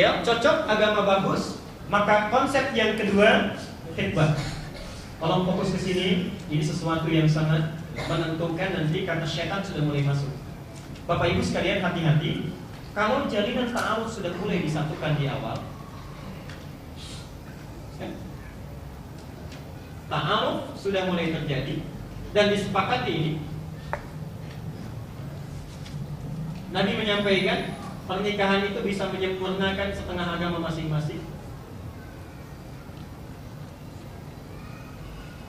Ya, cocok, agama bagus, maka konsep yang kedua khidbah. Tolong fokus ke sini, ini sesuatu yang sangat menentukan nanti karena syaitan sudah mulai masuk. Bapak Ibu sekalian hati-hati, kalau jalinan ta'aruf sudah mulai disatukan di awal, ta'aruf sudah mulai terjadi dan disepakati ini, Nabi menyampaikan pernikahan itu bisa menyempurnakan setengah agama masing-masing.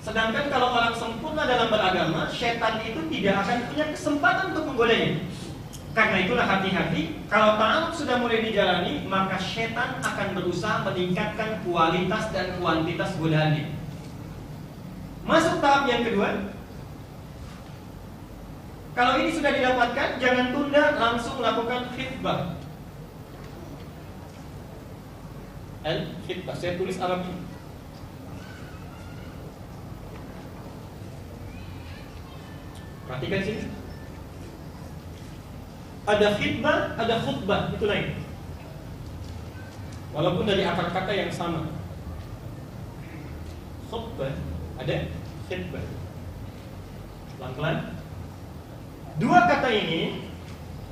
Sedangkan kalau orang sempurna dalam beragama, syaitan itu tidak akan punya kesempatan untuk menggodanya. Karena itulah hati-hati, kalau ta'aruf sudah mulai dijalani, maka syaitan akan berusaha meningkatkan kualitas dan kuantitas godaannya. Masuk tahap yang kedua. Kalau ini sudah didapatkan, jangan tunda, langsung lakukan khitbah. Khitbah, saya tulis Arab ini. Perhatikan sini. Ada khitbah, ada khutbah, itu lain. Walaupun dari akar kata yang sama. Khutbah, ada khitbah. Pelan-pelan. Dua kata ini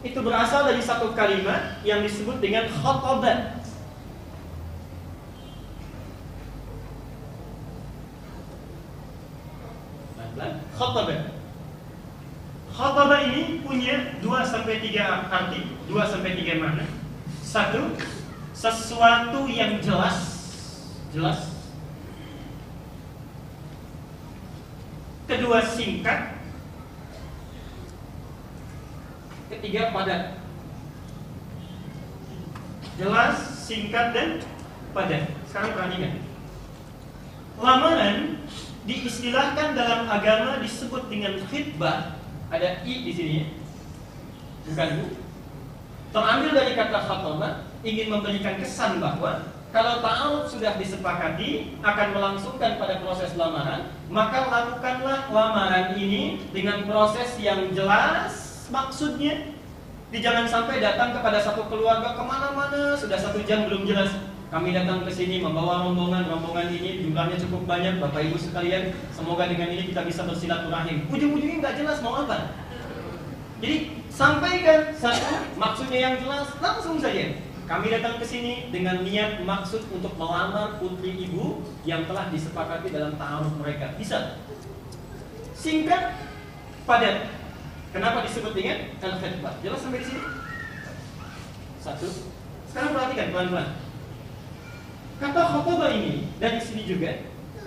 itu berasal dari satu kalimat yang disebut dengan khatabah. Khatabah. Khatabah ini punya 2-3 arti, 2-3 makna. Satu, sesuatu yang jelas. Kedua, singkat. Ketiga, padat. Jelas, singkat, dan padat. Sekarang perhatikan. Lamaran diistilahkan dalam agama disebut dengan khitbah. Ada i di sini, bukan bu. Terambil dari kata khatabah, ingin memberikan kesan bahwa kalau ta'aruf sudah disepakati akan melangsungkan pada proses lamaran, maka lakukanlah lamaran ini dengan proses yang jelas maksudnya. Jangan sampai datang kepada satu keluarga kemana-mana sudah 1 jam belum jelas. Kami datang ke sini membawa rombongan ini jumlahnya cukup banyak, Bapak Ibu sekalian. Semoga dengan ini kita bisa bersilaturahim. Ujung-ujungnya nggak jelas mau apa. Jadi sampaikan satu maksudnya yang jelas, langsung saja. Kami datang ke sini dengan niat maksud untuk melamar putri ibu yang telah disepakati dalam ta'aruf mereka. Bisa. Singkat, padat. Kenapa disebut dengan al-khitbah? Jelas sampai di sini? Satu. Sekarang perhatikan pelan-pelan. Kata khatabah ini dari sini juga,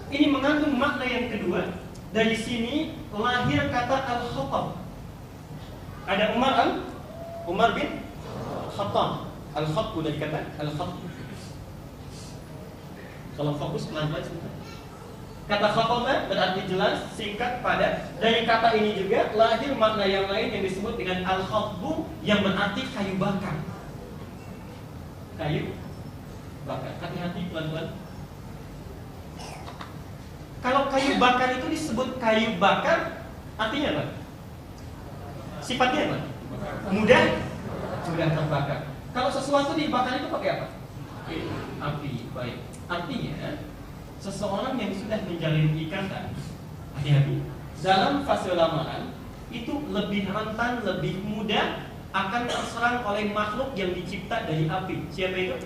ini mengandung makna yang kedua. Dari sini lahir kata al-khatab. Ada Umar bin Khattab. Al-khatbu dari kata al-khatbu. Kalau fokus pelan-pelan sebentar. Kata khatabah berarti jelas, singkat, padat. Dari kata ini juga lahir makna yang lain yang disebut dengan al-khatbu, yang berarti kayu bakar. Kayu bakar. Hati-hati pelan-pelan. Kalau kayu bakar itu disebut kayu bakar, artinya apa? Sifatnya apa? Mudah terbakar. Kalau sesuatu dibakar itu pakai apa? Api. Baik. Artinya seseorang yang sudah menjalin ikatan, hati-hati, dalam fase lamaran itu lebih rentan, lebih mudah akan terserang oleh makhluk yang dicipta dari api. Siapa itu?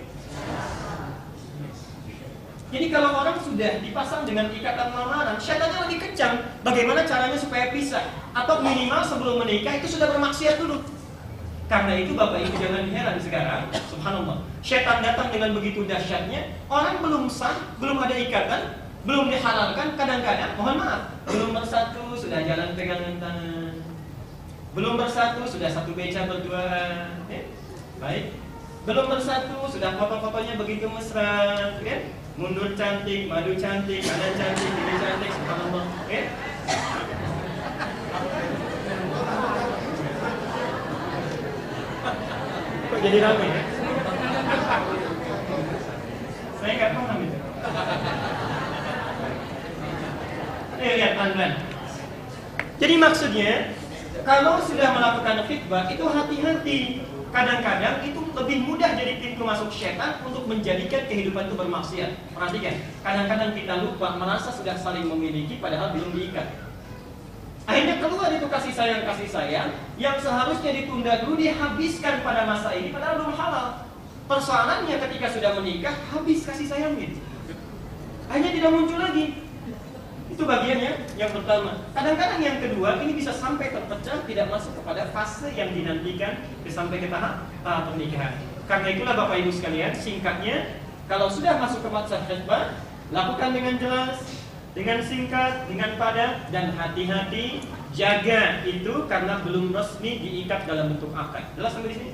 Jadi kalau orang sudah dipasang dengan ikatan lamaran, syaitannya lebih kencang. Bagaimana caranya supaya pisah? Atau minimal sebelum menikah itu sudah bermaksiat dulu. Karena itu Bapak Ibu jangan heran sekarang, subhanallah, syaitan datang dengan begitu dahsyatnya. Orang belum sah, belum ada ikatan, belum dihalalkan, kadang-kadang, mohon maaf, belum bersatu sudah jalan pegangan tangan, belum bersatu sudah satu beca berduaan, baik, belum bersatu sudah foto-fotonya begitu mesra, mundur cantik, madu cantik, kanan cantik, kiri cantik, subhanallah, Kok jadi ramai ya? Saya nggak paham itu. Lihat pelan-pelan. Jadi maksudnya kalau sudah melakukan khitbah itu hati-hati. kadang-kadang itu lebih mudah jadi pintu masuk setan untuk menjadikan kehidupan itu bermaksiat. Perhatikan, kadang-kadang kita lupa merasa sudah saling memiliki padahal belum diikat. Akhirnya keluar itu kasih sayang yang seharusnya ditunda dulu dihabiskan pada masa ini padahal belum halal. Persoalannya ketika sudah menikah habis kasih sayangnya. Akhirnya tidak muncul lagi. Itu bagiannya yang pertama. Kadang-kadang yang kedua ini bisa sampai terpecah, tidak masuk kepada fase yang dinantikan sampai ke tahap pernikahan. Karena itulah Bapak Ibu sekalian, singkatnya, kalau sudah masuk ke masa khitbah, lakukan dengan jelas, dengan singkat, dengan padat, dan hati-hati jaga itu karena belum resmi diikat dalam bentuk akad. Jelas sampai di sini?